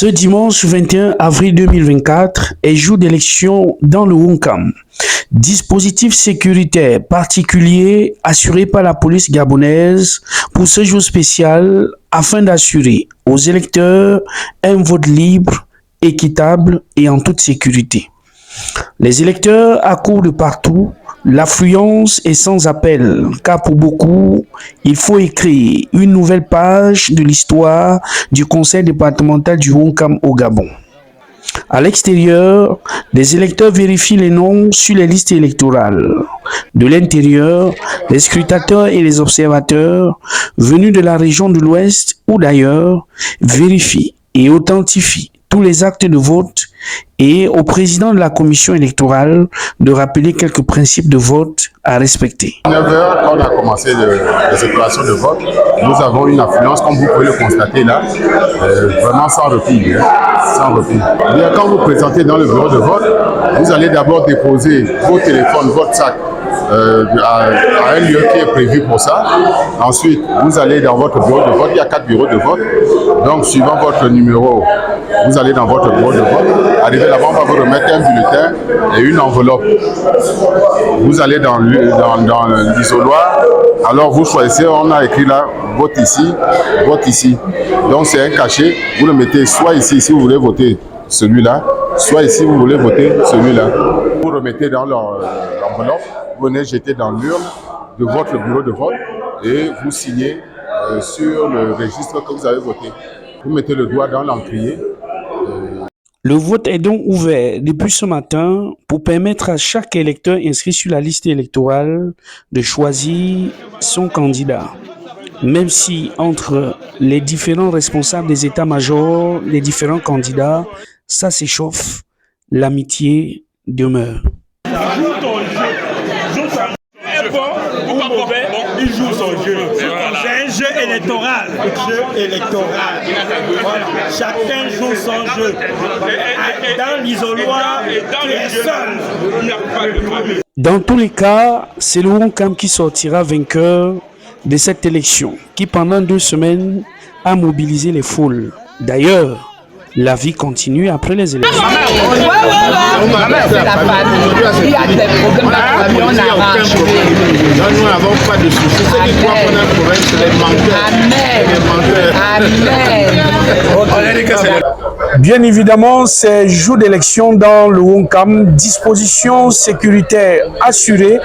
Ce dimanche 21 avril 2024 est jour d'élection dans le Wonkam. Dispositif sécuritaire particulier assuré par la police gabonaise pour ce jour spécial afin d'assurer aux électeurs un vote libre, équitable et en toute sécurité. Les électeurs accourent de partout. L'affluence est sans appel, car pour beaucoup, il faut écrire une nouvelle page de l'histoire du conseil départemental du Wonkam au Gabon. À l'extérieur, les électeurs vérifient les noms sur les listes électorales. De l'intérieur, les scrutateurs et les observateurs venus de la région de l'Ouest ou d'ailleurs vérifient et authentifient tous les actes de vote et au président de la commission électorale de rappeler quelques principes de vote à respecter. À 9h, quand on a commencé les opérations de vote, nous avons une affluence, comme vous pouvez le constater là, vraiment sans repli. Sans repli. Quand vous présentez dans le bureau de vote, vous allez d'abord déposer vos téléphones, votre sac, à un lieu qui est prévu pour ça. Ensuite, vous allez dans votre bureau de vote. Il y a 4 bureaux de vote. Donc, suivant votre numéro, vous allez dans votre bureau de vote. Arrivé là-bas, on va vous remettre un bulletin et une enveloppe. Vous allez dans l'isoloir. Alors, vous choisissez, on a écrit là, vote ici, vote ici. Donc, c'est un cachet. Vous le mettez soit ici, si vous voulez voter celui-là, soit ici, vous voulez voter celui-là. Vous remettez dans l'enveloppe. Vous venez jeter dans l'urne de votre bureau de vote et vous signez sur le registre que vous avez voté. Vous mettez le doigt dans l'encrier. Le vote est donc ouvert depuis ce matin pour permettre à chaque électeur inscrit sur la liste électorale de choisir son candidat. Même si entre les différents responsables des états-majors, les différents candidats, ça s'échauffe, l'amitié demeure. Il joue son jeu. C'est un jeu électoral. Voilà. Chacun joue son jeu. Dans l'isoloir, tu es seul. Dans tous les cas, c'est le Wonkam qui sortira vainqueur de cette élection, qui pendant 2 semaines a mobilisé les foules. D'ailleurs, la vie continue après les élections. C'est la famille. Il y a des problèmes dans la famille, on arrange. Nous n'avons pas de soucis. Ceux qui croient qu'on a un problème, c'est les menteurs. Amen. Bien évidemment, c'est jour d'élection dans le Wonkam, disposition sécuritaire assurée.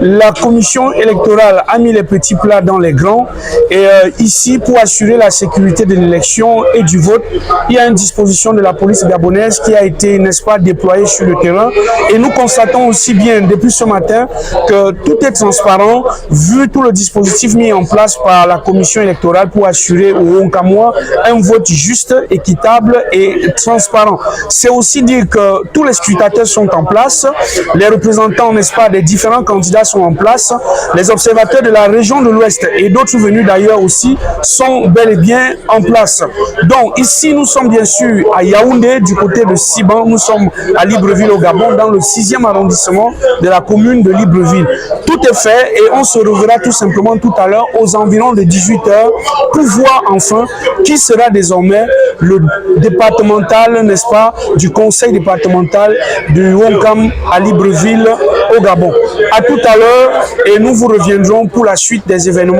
La commission électorale a mis les petits plats dans les grands. Et ici, pour assurer la sécurité de l'élection et du vote, il y a une disposition de la police gabonaise qui a été, n'est-ce pas, déployée sur le terrain. Et nous constatons aussi bien depuis ce matin que tout est transparent, vu tout le dispositif mis en place par la commission électorale pour assurer aux Wonkamois un vote juste, équitable et transparent. C'est aussi dire que tous les scrutateurs sont en place, les représentants, n'est-ce pas, des différents candidats sont en place, les observateurs de la région de l'Ouest et d'autres venus d'ailleurs aussi sont bel et bien en place. Donc ici, nous sommes bien sûr à Yaoundé, du côté de Siban, nous sommes à Libreville au Gabon, dans le 6e arrondissement de la commune de Libreville. Tout est fait et on se reverra tout simplement tout à l'heure aux environs de 18h pour voir enfin qui sera désormais le départemental, n'est-ce pas, du conseil départemental du Wonkam à Libreville au Gabon. À tout à l'heure et nous vous reviendrons pour la suite des événements.